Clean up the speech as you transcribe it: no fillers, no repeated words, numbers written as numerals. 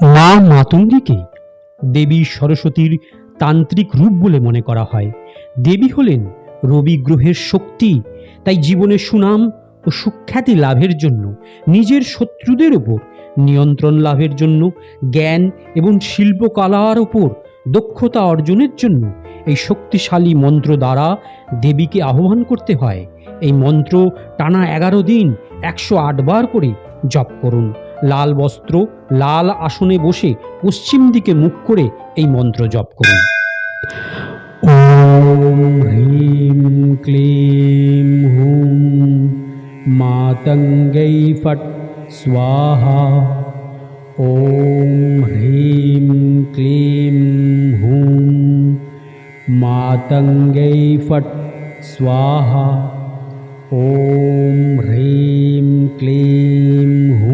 মা মাতঙ্গীকে দেবী সরস্বতীর তান্ত্রিক রূপ বলে মনে করা হয়। দেবী হলেন রবি গ্রহের শক্তি, তাই জীবনে সুনাম ও সুখ্যাতি লাভের জন্য, নিজের শত্রুদের ওপর নিয়ন্ত্রণ লাভের জন্য, জ্ঞান এবং শিল্পকলার ওপর দক্ষতা অর্জনের জন্য এই শক্তিশালী মন্ত্র দ্বারা দেবীকে আহ্বান করতে হয়। এই মন্ত্র টানা 11 দিন 108 বার করে জপ করুন। লাল বস্ত্র, লাল আসনে বসে পশ্চিম দিকে মুখ করে এই মন্ত্র জপ করুন। ওম হ্রিম ক্লিম হুম মাতঙ্গৈ ফট স্বাহা। ওম হ্রিম ক্লিম হুম মাতঙ্গৈ ফট স্বাহা। ওম হ্রিম ক্লিম হুম